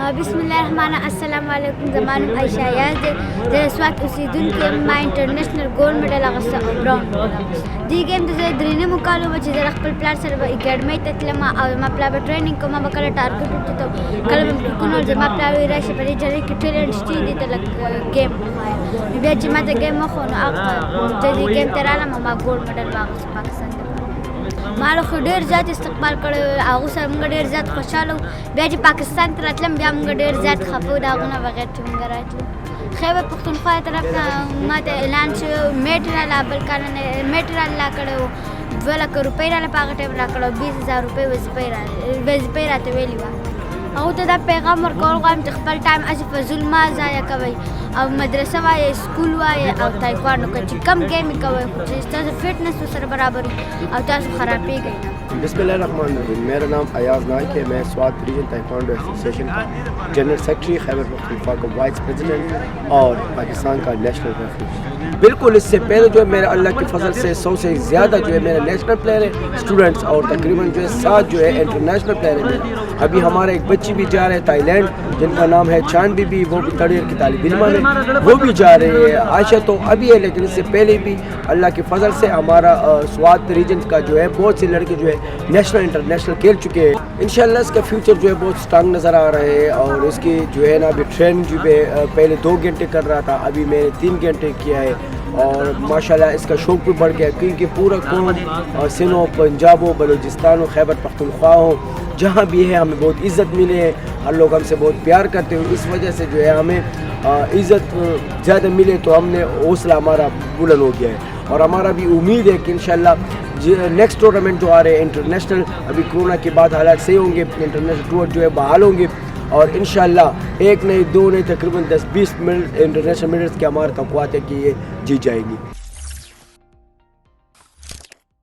بسم الله الرحمن الرحیم. السلام علیکم. زمانم عائشہ یاز زه سوات اوسیدونکې یم. ما انټرنیشنل ګولډ میډل اخیسته او براون دې ګیم ته زه درې نیمو کالو وه چې زه خپل پلار سره به اکیډمۍ ته تلم او زما پلار به ټریننګ کوم. ما به کله ټارګټ ورته کله به مې ټریکونه ول. زما پلار وایي راشي په دې جرۍ کې ټیلنټ شته دې ته لږ ګیم وښایه. بیا چې ما ته ګیم وښو نو زه دې ګیم ته رالم او ما ګولډ میډل واخیست پاکستان ته. ما له خو ډېر زیات استقبال کړی و، هغو سره موږ ډېر زیات خوشحاله وو. بیا چې پاکستان ته راتلم بیا موږ ډېر زیات خفه وو د هغو نه بغیر چې موږ راتلو. خیبر پښتونخوا طرف نه ما ته اعلان شوی و میټ راله، بل کال نه میټ راله کړی و، 2 لک روپۍ راله په هغه ټایم را کړی و، 20,000 روپۍ وظیفۍ راته ویلې وه. هغو ته دا پیغام ورکول غواړم چې خپل ټایم هسې فضول مه ضایع کوئ او مدرسه وایئ، سکول وایئ او تایکوانډو کوئ چې کم گیم یې کوئ خو چې ستاسو فټنس ورسره برابر وي او تاسو خرابېږئ نه. بسم اللہ الرحمن الرحیم. میرا نام ایاز نائک ہے. میں سوات ریجن تائیکوانڈو ایسوسیشن کا جنرل سیکرٹری، خیبر پختونخوا کا وائس پریزیڈنٹ اور پاکستان کا نیشنل ریفری. بالکل اس سے پہلے جو ہے میرا اللہ کے فضل سے 100 سے زیادہ جو ہے میرا نیشنل پلیئر ہے اسٹوڈنٹس اور تقریباً جو ہے 7 جو ہے انٹرنیشنل پلیئر ہے. ابھی ہمارا ایک بچی بھی جا رہے ہیں تھائی لینڈ جن کا نام ہے چاند بی بی، وہ بھی 3rd ایئر کی طالب علم ہے، وہ بھی جا رہے ہیں. عائشہ تو ابھی ہے لیکن اس سے پہلے بھی اللہ کے فضل سے ہمارا سوات ریجن کا جو ہے بہت سے لڑکے جو ہے نیشنل انٹرنیشنل کھیل چکے ہیں. انشاءاللہ اس کا فیوچر جو ہے بہت اسٹرانگ نظر آ رہا ہے. اور اس کی جو ہے نا ابھی ٹریننگ جو ہے پہلے 2 گھنٹے کر رہا تھا، ابھی میں نے 3 گھنٹے کیا ہے. اور ماشاءاللہ اس کا شوق بھی بڑھ گیا کیونکہ پورا قوم سندھ ہو، پنجاب ہو، بلوچستان ہو، خیبر پختونخوا ہو، جہاں بھی ہے ہمیں بہت عزت ملے ہے. ہر لوگ ہم سے بہت پیار کرتے ہیں. اس وجہ سے جو ہے ہمیں عزت زیادہ ملے تو ہم نے حوصلہ ہمارا بلند ہو گیا ہے. اور ہمارا بھی امید ہے کہ انشاءاللہ نیکسٹ ٹورنامنٹ جو آ رہے ہیں انٹرنیشنل، ابھی کرونا کے بعد حالات صحیح ہوں گے، انٹرنیشنل ٹور جو ہے بحال ہوں گے اور انشاءاللہ 1 نہیں 2 نہیں تقریباً 10-20 انٹرنیشنل میڈلز کے ہمارے توقعات ہے کہ یہ جیت جائیں گی.